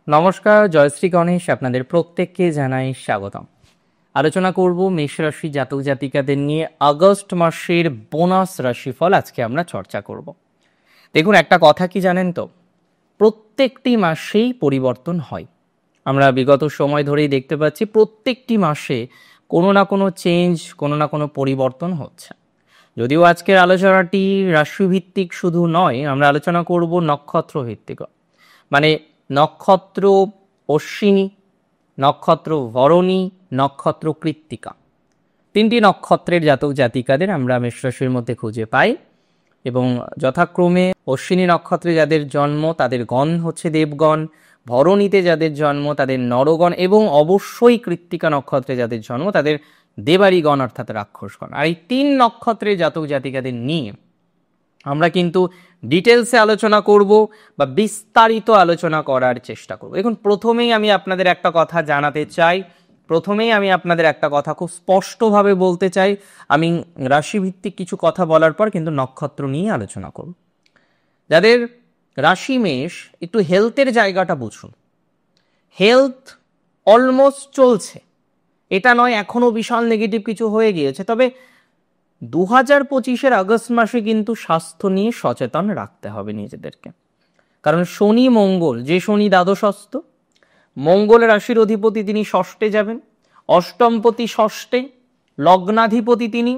নমস্কার, জয়শ্রী গণেশ আপনাদের প্রত্যেককে জানাই স্বাগতম। আলোচনা করব মেষ রাশি জাতক জাতিকাদের নিয়ে আগস্ট মাসের বোনাস রাশিফল আজকে আমরা চর্চা করব। দেখুন, একটা কথা কি জানেন তো, প্রত্যেকটি মাসেই পরিবর্তন হয়। আমরা বিগত সময় ধরেই দেখতে পাচ্ছি প্রত্যেকটি মাসে কোনো না কোনো চেঞ্জ, কোনো না কোনো পরিবর্তন হচ্ছে। যদিও আজকের আলোচনাটি রাশিভিত্তিক শুধু নয়, আমরা আলোচনা করব নক্ষত্র ভিত্তিক, মানে নক্ষত্র অশ্বিনী, নক্ষত্র ভরণী, নক্ষত্র কৃত্তিকা, তিনটি নক্ষত্রের জাতক জাতিকাদের আমরা মেষ রাশির মধ্যে খুঁজে পাই। এবং যথাক্রমে অশ্বিনী নক্ষত্রে যাদের জন্ম তাদের গণ হচ্ছে দেবগণ, ভরণীতে যাদের জন্ম তাদের নরগণ, এবং অবশ্যই কৃত্তিকা নক্ষত্রে যাদের জন্ম তাদের দেবারীগণ অর্থাৎ রাক্ষসগণ। আর এই তিন নক্ষত্রের জাতক জাতিকাদের নিয়ে আমরা কিন্তু ডিটেলসে আলোচনা করব বা বিস্তারিত আলোচনা করার চেষ্টা করব। দেখুন, প্রথমেই আমি আপনাদের একটা কথা জানাতে চাই, প্রথমেই আমি আপনাদের একটা কথা খুব স্পষ্টভাবে বলতে চাই। আমি রাশিভিত্তিক কিছু কথা বলার পর কিন্তু নক্ষত্র নিয়ে আলোচনা করব। যাদের রাশি মেষ, একটু হেলথের জায়গাটা বুঝুন। হেলথ অলমোস্ট চলছে, এটা নয় এখনো বিশাল নেগেটিভ কিছু হয়ে গিয়েছে, তবে 2025-এর আগস্ট মাসে কিন্তু স্বাস্থ্য নিয়ে সচেতন রাখতে হবে নিজেদেরকে। কারণ শনি মঙ্গল, যে শনি দ্বাদশস্থ, মঙ্গল রাশির অধিপতি তিনি ষষ্ঠে যাবেন, অষ্টমপতি ষষ্ঠে, লগ্নাধিপতি তিনি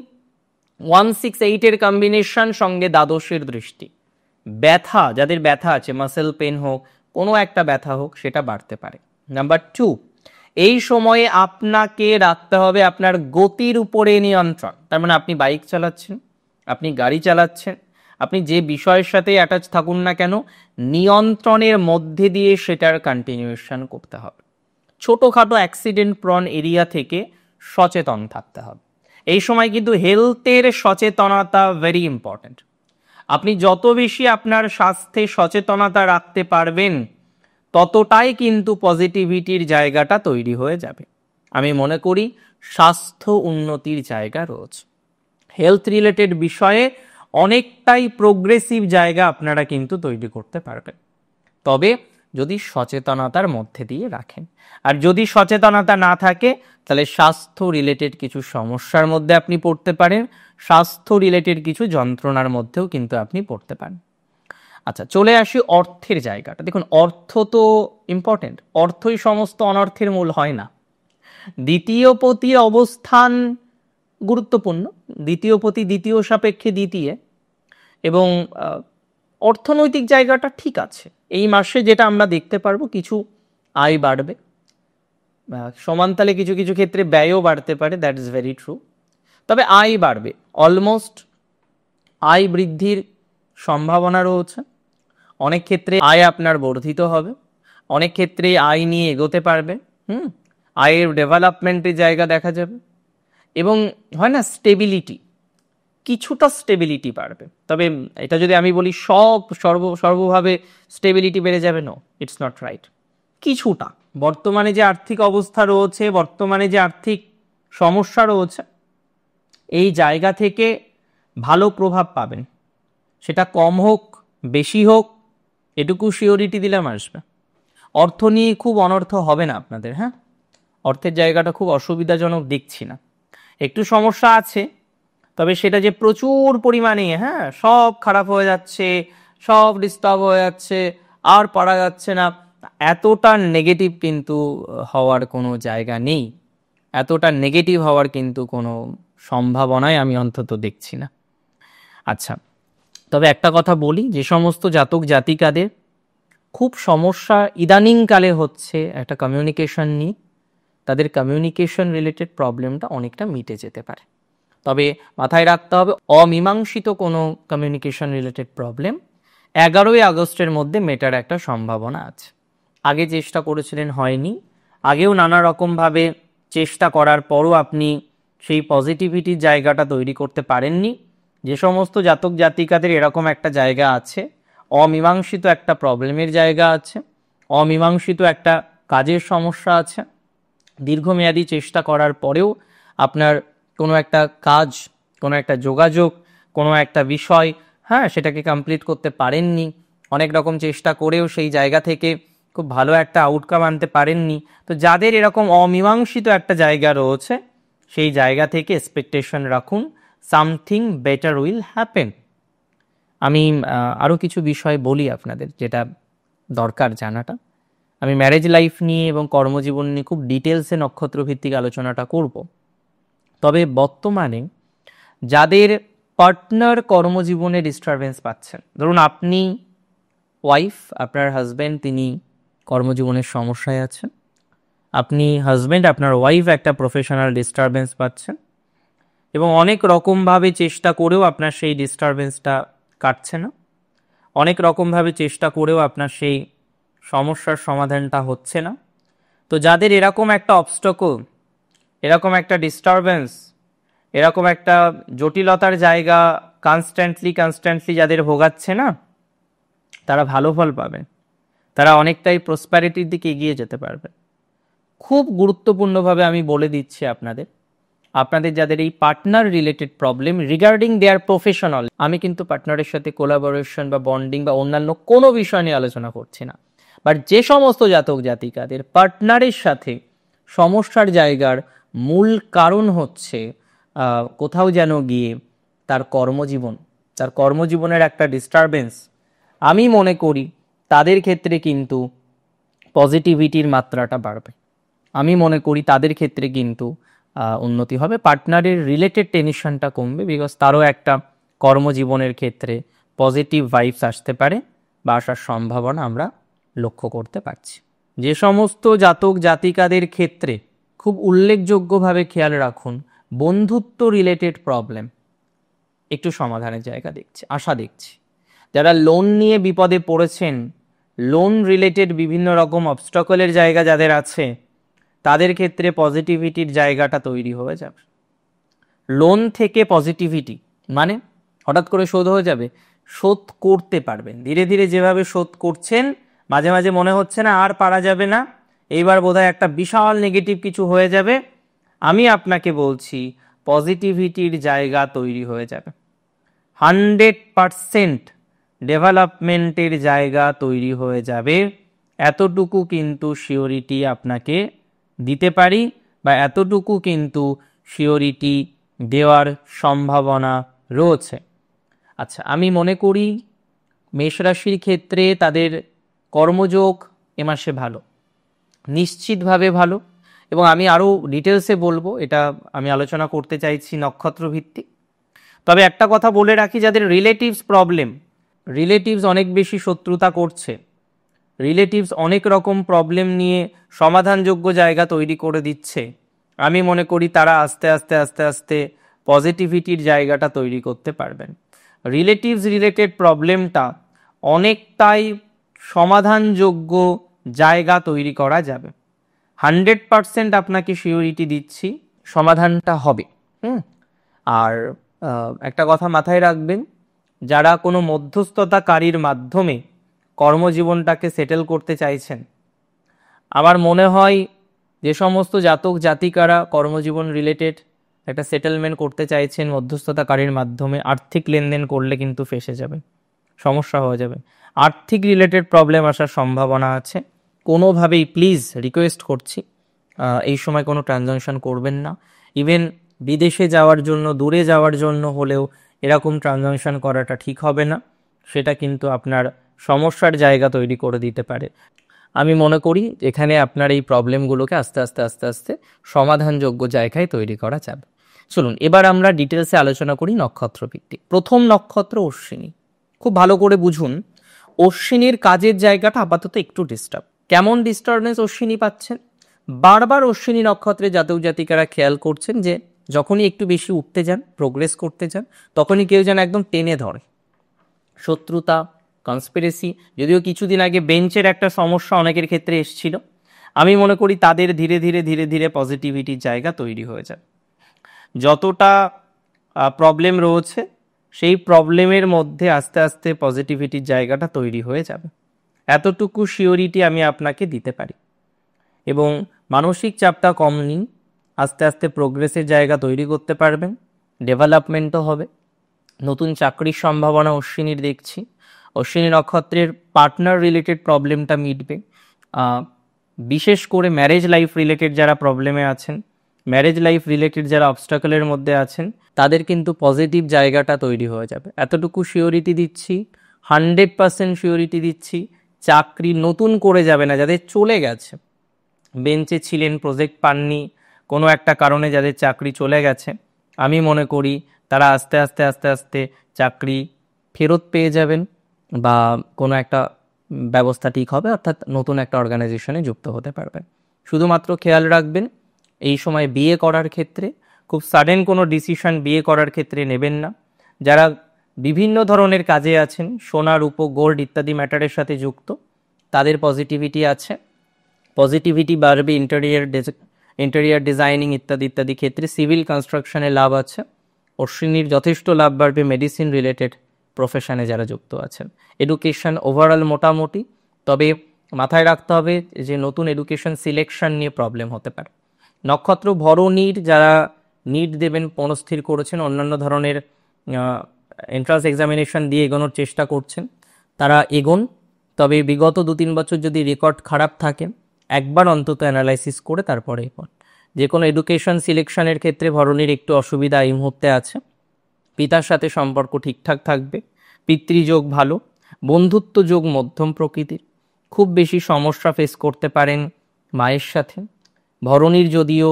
168-এর কম্বিনেশন, সঙ্গে দ্বাদশের দৃষ্টি। ব্যথা, যাদের ব্যথা আছে, মাসেল পেন হোক, কোনো একটা ব্যথা হোক, সেটা বাড়তে পারে। নাম্বার 2, এই সময়ে আপনাকে রাখতে হবে আপনার গতির উপরে নিয়ন্ত্রণ। তার মানে আপনি বাইক চালাচ্ছেন, আপনি গাড়ি চালাচ্ছেন, আপনি যে বিষয়ের সাথে অ্যাটাচ থাকুন না কেন, নিয়ন্ত্রণের মধ্যে দিয়ে সেটার কন্টিনিউশন করতে হবে। ছোটোখাটো অ্যাক্সিডেন্ট প্রন এরিয়া থেকে সচেতন থাকতে হবে। এই সময় কিন্তু হেলথের সচেতনতা ভেরি ইম্পর্ট্যান্ট। আপনি যত বেশি আপনার স্বাস্থ্যে সচেতনতা রাখতে পারবেন, ততটাই কিন্তু পজিটিভিটির জায়গাটা তৈরি হয়ে যাবে। আমি মনে করি স্বাস্থ্য উন্নতির জায়গা রয়েছে। হেলথ রিলেটেড বিষয়ে অনেকটাই প্রোগ্রেসিভ জায়গা আপনারা কিন্তু তৈরি করতে পারবেন, তবে যদি সচেতনতার মধ্যে দিয়ে রাখেন। আর যদি সচেতনতা না থাকে, তাহলে স্বাস্থ্য রিলেটেড কিছু সমস্যার মধ্যে আপনি পড়তে পারেন, স্বাস্থ্য রিলেটেড কিছু যন্ত্রণার মধ্যেও কিন্তু আপনি পড়তে পারেন। আচ্ছা, চলে আসি অর্থের জায়গাটা। দেখুন, অর্থ তো ইম্পর্টেন্ট, অর্থই সমস্ত অনর্থের মূল হয় না। দ্বিতীয় পতির অবস্থান গুরুত্বপূর্ণ, দ্বিতীয় পতি দ্বিতীয় সাপেক্ষে দ্বিতীয়, এবং অর্থনৈতিক জায়গাটা ঠিক আছে। এই মাসে যেটা আমরা দেখতে পারবো, কিছু আয় বাড়বে, সমানতালে কিছু কিছু ক্ষেত্রে ব্যয়ও বাড়তে পারে, দ্যাট ইজ ভেরি ট্রু, তবে আয় বাড়বে। অলমোস্ট আয় বৃদ্ধির সম্ভাবনা রয়েছে। অনেক ক্ষেত্রে আয় আপনার বর্ধিত হবে, অনেক ক্ষেত্রে আয় নিয়ে এগোতে পারবে, আয়ের ডেভেলপমেন্টের জায়গা দেখা যাবে, এবং হয় না স্টেবিলিটি, কিছুটা স্টেবিলিটি বাড়বে। তবে এটা যদি আমি বলি সর্বভাবে স্টেবিলিটি বেড়ে যাবে, নো, ইটস নট রাইট। কিছুটা বর্তমানে যে আর্থিক অবস্থা রয়েছে, বর্তমানে যে আর্থিক সমস্যা রয়েছে, এই জায়গা থেকে ভালো প্রভাব পাবেন। সেটা কম হোক বেশি হোক, এটুকু সিওরিটি দিলাম আসবে। অর্থ নিয়ে খুব অনর্থ হবে না আপনাদের। হ্যাঁ, অর্থের জায়গাটা খুব অসুবিধাজনক দেখছি না, একটু সমস্যা আছে, তবে সেটা যে প্রচুর পরিমাণে সব খারাপ হয়ে যাচ্ছে, সব ডিস্টার্ব হয়ে যাচ্ছে, আর পারা যাচ্ছে না, এতটা নেগেটিভ কিন্তু হওয়ার কোনো জায়গা নেই। এতটা নেগেটিভ হওয়ার কিন্তু কোনো সম্ভাবনাই আমি অন্তত দেখছি না। আচ্ছা, তবে একটা কথা বলি, যে সমস্ত জাতক জাতিকাদের খুব সমস্যা ইদানিংকালে হচ্ছে একটা কমিউনিকেশন নিয়ে, তাদের কমিউনিকেশন রিলেটেড প্রবলেমটা অনেকটা মিটে যেতে পারে। তবে মাথায় রাখতে হবে, অমীমাংসিত কোনো কমিউনিকেশন রিলেটেড প্রবলেম 11ই আগস্টের মধ্যে মেটার একটা সম্ভাবনা আছে। আগে চেষ্টা করেছিলেন, হয়নি, আগেও নানা রকমভাবে চেষ্টা করার পরও আপনি সেই পজিটিভিটির জায়গাটা তৈরি করতে পারেননি। যে সমস্ত জাতক জাতিকাদের এরকম একটা জায়গা আছে, অমীমাংসিত একটা প্রবলেমের জায়গা আছে, অমীমাংসিত একটা কাজের সমস্যা আছে, দীর্ঘমেয়াদী চেষ্টা করার পরেও আপনার কোনো একটা কাজ, কোনো একটা যোগাযোগ, কোনো একটা বিষয় সেটাকে কমপ্লিট করতে পারেননি, অনেক রকম চেষ্টা করেও সেই জায়গা থেকে খুব ভালো একটা আউটকাম আনতে পারেননি। তো যাদের এরকম অমীমাংসিত একটা জায়গা রয়েছে, সেই জায়গা থেকে এক্সপেকটেশন রাখুন, সামথিং বেটার উইল হ্যাপেন। আমি আরও কিছু বিষয় বলি আপনাদের, যেটা দরকার জানাটা। আমি ম্যারেজ লাইফ নিয়ে এবং কর্মজীবন নিয়ে খুব ডিটেলসে নক্ষত্রভিত্তিক আলোচনাটা করব। তবে বর্তমানে যাদের পার্টনার কর্মজীবনে ডিস্টারবেন্স পাচ্ছেন, ধরুন আপনি ওয়াইফ, আপনার হাজব্যান্ড তিনি কর্মজীবনের সমস্যায় আছেন, আপনি হাজব্যান্ড, আপনার ওয়াইফ একটা প্রফেশনাল ডিস্টারবেন্স পাচ্ছেন এবং অনেক রকমভাবে চেষ্টা করেও আপনার সেই ডিস্টারবেন্সটা কাটছে না, অনেক রকমভাবে চেষ্টা করেও আপনার সেই সমস্যার সমাধানটা হচ্ছে না। তো যাদের এরকম একটা অবস্টাকল, এরকম একটা ডিস্টারবেন্স, এরকম একটা জটিলতার জায়গা কনস্ট্যান্টলি যাদের ভোগাচ্ছে না, তারা ভালো ফল পাবে, তারা অনেকটাই প্রসপ্যারিটির দিকে এগিয়ে যেতে পারবে। খুব গুরুত্বপূর্ণভাবে আমি বলে দিচ্ছি আপনাদের যাদের এই partner related problem regarding their professional, আমি কিন্তু পার্টনারের সাথে কোলাবোরেশন বা বন্ডিং বা অন্যান্য কোনো বিষয় নিয়ে আলোচনা করছি না, বাট যে সমস্ত জাতক জাতিকাদের পার্টনারের সাথে সমস্যার জায়গার মূল কারণ হচ্ছে কোথাও যেন গিয়ে তার কর্মজীবনের একটা ডিস্টারবেন্স, আমি মনে করি তাদের ক্ষেত্রে কিন্তু পজিটিভিটির মাত্রাটা বাড়বে, আমি মনে করি তাদের ক্ষেত্রে কিন্তু উন্নতি হবে, পার্টনারের রিলেটেড টেনশনটা কমবে, বিকজ তারও একটা কর্মজীবনের ক্ষেত্রে পজিটিভ ভাইবস আসতে পারে বা আসার সম্ভাবনা আমরা লক্ষ্য করতে পারছি। যে সমস্ত জাতক জাতিকাদের ক্ষেত্রে খুব উল্লেখযোগ্যভাবে খেয়াল রাখুন বন্ধুত্ব রিলেটেড প্রবলেম একটু সমাধানের জায়গা দেখছি, আশা দেখছি। যারা লোন নিয়ে বিপদে পড়েছেন, লোন রিলেটেড বিভিন্ন রকম অবস্টাকলের জায়গা যাদের আছে, তাদের ক্ষেত্রে পজিটিভিটির জায়গাটা তৈরি হয়ে যাবে। লোন থেকে পজিটিভিটি মানে হঠাৎ করে শোধ হয়ে যাবে, শোধ করতে পারবেন ধীরে ধীরে, যেভাবে শোধ করছেন মাঝে মাঝে মনে হচ্ছে না আর পারা যাবে না, এইবার বোধহয় একটা বিশাল নেগেটিভ কিছু হয়ে যাবে, আমি আপনাকে বলছি পজিটিভিটির জায়গা তৈরি হয়ে যাবে, 100% ডেভেলপমেন্টের জায়গা তৈরি হয়ে যাবে। এতটুকু কিন্তু শিওরিটি আপনাকে দিতে পারি, বা এতটুকু কিন্তু শিওরিটি দেওয়ার সম্ভাবনা রয়েছে। আচ্ছা, আমি মনে করি মেষ রাশির ক্ষেত্রে তাদের কর্মযোগ এ মাসে ভালো, নিশ্চিতভাবে ভালো, এবং আমি আরও ডিটেলসে বলবো, এটা আমি আলোচনা করতে চাইছি নক্ষত্র ভিত্তিক। তবে একটা কথা বলে রাখি, যাদের রিলেটিভস অনেক বেশি শত্রুতা করছে, রিলেটিভস অনেক রকম প্রবলেম নিয়ে সমাধানযোগ্য জায়গা তৈরি করে দিচ্ছে, আমি মনে করি তারা আস্তে আস্তে পজিটিভিটির জায়গাটা তৈরি করতে পারবেন। রিলেটিভস রিলেটেড প্রবলেমটা অনেকটাই সমাধানযোগ্য জায়গা তৈরি করা যাবে, 100% আপনাকে শিওরিটি দিচ্ছি সমাধানটা হবে। আর একটা কথা মাথায় রাখবেন, যারা কোনো মধ্যস্থতাকারীর মাধ্যমে কর্মজীবনটাকে সেটেল করতে চাইছেন, আমার মনে হয় যে সমস্ত জাতক জাতিকারা কর্মজীবন রিলেটেড একটা সেটেলমেন্ট করতে চাইছেন মধ্যস্থতাকারীর মাধ্যমে, আর্থিক লেনদেন করলে কিন্তু ফেঁসে যাবে, সমস্যা হয়ে যাবে, আর্থিক রিলেটেড প্রবলেম আসার সম্ভাবনা আছে। কোনোভাবেই প্লিজ রিকোয়েস্ট করছি এই সময় কোনো ট্রানজাকশন করবেন না। ইভেন বিদেশে যাওয়ার জন্য, দূরে যাওয়ার জন্য হলেও এরকম ট্রানজাকশন করাটা ঠিক হবে না, সেটা কিন্তু আপনার সমস্যার জায়গা তৈরি করে দিতে পারে। আমি মনে করি এখানে আপনার এই প্রবলেমগুলোকে আস্তে আস্তে সমাধানযোগ্য জায়গায় তৈরি করা যাবে। চলুন এবার আমরা ডিটেলসে আলোচনা করি নক্ষত্র ভিত্তিক। প্রথম নক্ষত্র অশ্বিনী। খুব ভালো করে বুঝুন, অশ্বিনীর কাজের জায়গাটা আপাতত একটু ডিস্টার্ব। কেমন ডিস্টারবেন্স অশ্বিনী পাচ্ছেন? বারবার অশ্বিনী নক্ষত্রে জাতক জাতিকারা খেয়াল করছেন যে যখনই একটু বেশি উঠতে যান, প্রোগ্রেস করতে যান, তখনই কেউ যেন একদম টেনে ধরে, শত্রুতা, কনস্পিরেসি। যদিও কিছুদিন আগে বেঞ্চের একটা সমস্যা অনেকের ক্ষেত্রে এসেছিল, আমি মনে করি তাদের ধীরে ধীরে পজিটিভিটির জায়গা তৈরি হয়ে যাবে। যতটা প্রবলেম রয়েছে সেই প্রবলেমের মধ্যে আস্তে আস্তে পজিটিভিটির জায়গাটা তৈরি হয়ে যাবে, এতটুকু শিওরিটি আমি আপনাকে দিতে পারি। এবং মানসিক চাপটা কম নিন, আস্তে আস্তে প্রোগ্রেসের জায়গা তৈরি করতে পারবেন, ডেভেলপমেন্টও হবে, নতুন চাকরির সম্ভাবনা অশ্বিনীর দেখছি। অশ্বিনী নক্ষত্রের পার্টনার রিলেটেড প্রবলেমটা মিটবে, বিশেষ করে ম্যারেজ লাইফ রিলেটেড যারা প্রবলেমে আছেন, ম্যারেজ লাইফ রিলেটেড যারা অবস্টাকলের মধ্যে আছেন, তাদের কিন্তু পজিটিভ জায়গাটা তৈরি হয়ে যাবে। এতটুকু শিওরিটি দিচ্ছি, 100% শিওরিটি দিচ্ছি, চাকরি নতুন করে যাবে না। যাদের চলে গেছে, বেঞ্চে ছিলেন, প্রজেক্ট পাননি, কোনো একটা কারণে যাদের চাকরি চলে গেছে, আমি মনে করি তারা আস্তে আস্তে আস্তে আস্তে চাকরি ফেরত পেয়ে যাবেন বা কোনো একটা ব্যবস্থা ঠিক হবে, অর্থাৎ নতুন একটা অর্গানাইজেশনে যুক্ত হতে পারবেন। শুধুমাত্র খেয়াল রাখবেন এই সময় বিয়ে করার ক্ষেত্রে খুব সাডেন কোনো ডিসিশন বিয়ে করার ক্ষেত্রে নেবেন না। যারা বিভিন্ন ধরনের কাজে আছেন, সোনা রূপো গোল্ড ইত্যাদি ম্যাটারের সাথে যুক্ত, তাদের পজিটিভিটি আছে, পজিটিভিটি বাড়বে। ইন্টেরিয়ার ডিজাইনিং ইত্যাদি ইত্যাদি ক্ষেত্রে, সিভিল কনস্ট্রাকশনে লাভ আছে। অশ্বিনীর যথেষ্ট লাভ বাড়বে মেডিসিন রিলেটেড প্রফেশনে যারা যুক্ত আছেন। এডুকেশন ওভারঅল মোটামুটি, তবে মাথায় রাখতে হবে যে নতুন এডুকেশন সিলেকশন নিয়ে প্রবলেম হতে পারে। নক্ষত্র ভরণীর যারা নিট দেবেন মনস্থির করেছেন, অন্যান্য ধরনের এন্ট্রান্স এক্সামিনেশন দিয়ে এগোনোর চেষ্টা করছেন, তারা এগোন। তবে বিগত 2-3 বছর যদি রেকর্ড খারাপ থাকে, একবার অন্তত অ্যানালাইসিস করে তারপরে এগোন। যে কোনো এডুকেশন সিলেকশনের ক্ষেত্রে ভরণীর একটু অসুবিধা এই মুহূর্তে আছে। পিতার সাথে সম্পর্ক ঠিকঠাক থাকবে, পিতৃযোগ ভালো, বন্ধুত্ব যোগ মধ্যম প্রকৃতির। খুব বেশি সমস্যা ফেস করতে পারেন মায়ের সাথে। ভরণীর যদিও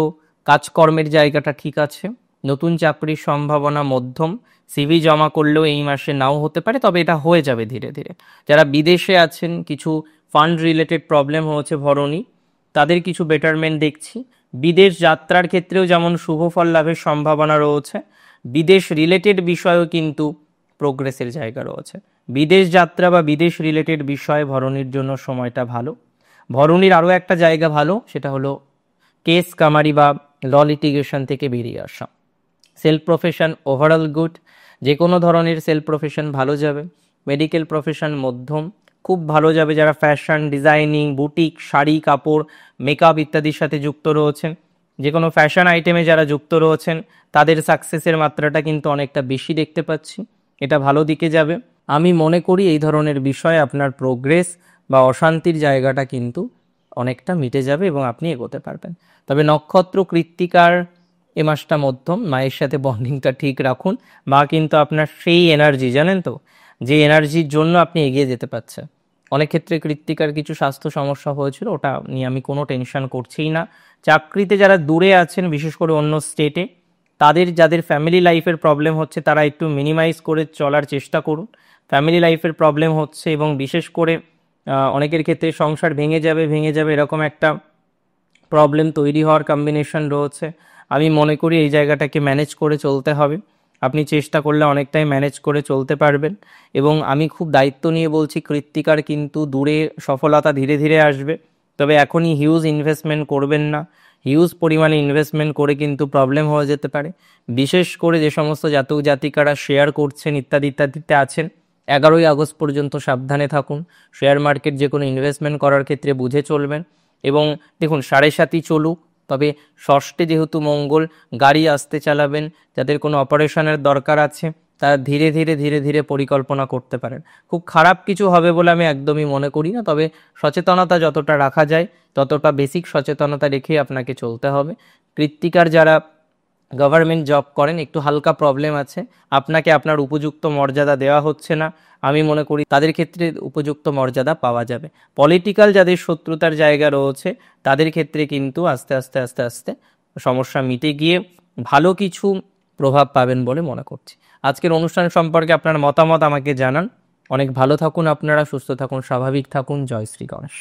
কাজকর্মের জায়গাটা ঠিক আছে, নতুন চাকরির সম্ভাবনা মধ্যম, সিভি জমা করলেও এই মাসে নাও হতে পারে, তবে এটা হয়ে যাবে ধীরে ধীরে। যারা বিদেশে আছেন, কিছু ফান্ড রিলেটেড প্রবলেম হয়েছে ভরণী, তাদের কিছু বেটারমেন্ট দেখছি। বিদেশ যাত্রার ক্ষেত্রেও যেমন শুভ ফল লাভের সম্ভাবনা রয়েছে, বিদেশ রিলেটেড বিষয়েও কিন্তু প্রোগ্রেসের জায়গা রয়েছে। বিদেশ যাত্রা বা বিদেশ রিলেটেড বিষয়ে ভরণীর জন্য সময়টা ভালো। ভরণীর আরও একটা জায়গা ভালো, সেটা হলো কেস কামারি বা ল লিটিগেশন থেকে বেরিয়ে আসা। সেলফ প্রফেশন ওভারঅল গুড, যে কোনো ধরনের সেলফ প্রফেশন ভালো যাবে। মেডিকেল প্রফেশন মধ্যম, খুব ভালো যাবে যারা ফ্যাশন ডিজাইনিং, বুটিক, শাড়ি, কাপড়, মেকআপ ইত্যাদির সাথে যুক্ত রয়েছেন। যে কোনো ফ্যাশন আইটেমে যারা যুক্ত রয়েছেন, তাদের সাকসেসের মাত্রাটা কিন্তু অনেকটা বেশি দেখতে পাচ্ছি, এটা ভালো দিকে যাবে। আমি মনে করি এই ধরনের বিষয়ে আপনার প্রোগ্রেস বা অশান্তির জায়গাটা কিন্তু অনেকটা মিটে যাবে এবং আপনি এগোতে পারবেন। তবে নক্ষত্র কৃত্তিকার এ মাসটা মধ্যম, মায়ের সাথে বন্ডিংটা ঠিক রাখুন। মা কিন্তু আপনার সেই এনার্জি, জানেন তো, যে এনার্জির জন্য আপনি এগিয়ে যেতে পারছেন। অনেক ক্ষেত্রে কৃত্তিকার কিছু স্বাস্থ্য সমস্যা হয়েছিল, ওটা নিয়ে আমি কোনো টেনশন করছিই না। চাকরিতে যারা দূরে আছেন, বিশেষ করে অন্য স্টেটে, যাদের ফ্যামিলি লাইফের প্রবলেম হচ্ছে, তারা একটু মিনিমাইজ করে চলার চেষ্টা করুন। ফ্যামিলি লাইফের প্রবলেম হচ্ছে এবং বিশেষ করে অনেকের ক্ষেত্রে সংসার ভেঙে যাবে এরকম একটা প্রবলেম তৈরি হওয়ার কম্বিনেশন রয়েছে। আমি মনে করি এই জায়গাটাকে ম্যানেজ করে চলতে হবে। আপনি চেষ্টা করলে অনেকটাই ম্যানেজ করে চলতে পারবেন এবং আমি খুব দায়িত্ব নিয়ে বলছি, কৃত্তিকার কিন্তু দূরে সফলতা ধীরে ধীরে আসবে। তবে এখনই হিউজ ইনভেস্টমেন্ট করবেন না, হিউজ পরিমাণে ইনভেস্টমেন্ট করে কিন্তু প্রবলেম হয়ে যেতে পারে। বিশেষ করে যে সমস্ত জাতক জাতিকারা শেয়ার করছেন ইত্যাদিতে আছেন, 11ই আগস্ট পর্যন্ত সাবধানে থাকুন। শেয়ার মার্কেট যে কোনো ইনভেস্টমেন্ট করার ক্ষেত্রে বুঝে চলবেন। এবং দেখুন, 7.5 চলুক, তবে ষষ্ঠে যেহেতু মঙ্গল, গাড়ি আস্তে চালাবেন। যাদের কোনো অপারেশনের দরকার আছে, তারা ধীরে ধীরে পরিকল্পনা করতে পারেন। খুব খারাপ কিছু হবে বলে আমি একদমই মনে করি না, তবে সচেতনতা যতটা রাখা যায় ততটা বেসিক সচেতনতা রেখে আপনাকে চলতে হবে। কৃত্তিকার যারা গভর্নমেন্ট জব করেন, একটু হালকা প্রবলেম আছে, আপনাকে আপনার উপযুক্ত মর্যাদা দেওয়া হচ্ছে না। আমি মনে করি তাদের ক্ষেত্রে উপযুক্ত মর্যাদা পাওয়া যাবে। পলিটিক্যাল যাদের শত্রুতার জায়গা রয়েছে, তাদের ক্ষেত্রে কিন্তু আস্তে আস্তে সমস্যা মিটে গিয়ে ভালো কিছু প্রভাব পাবেন বলে মনে করছি। আজকের অনুষ্ঠান সম্পর্কে আপনার মতামত আমাকে জানান। অনেক ভালো থাকুন আপনারা, সুস্থ থাকুন, স্বাভাবিক থাকুন। জয় শ্রী গণেশ।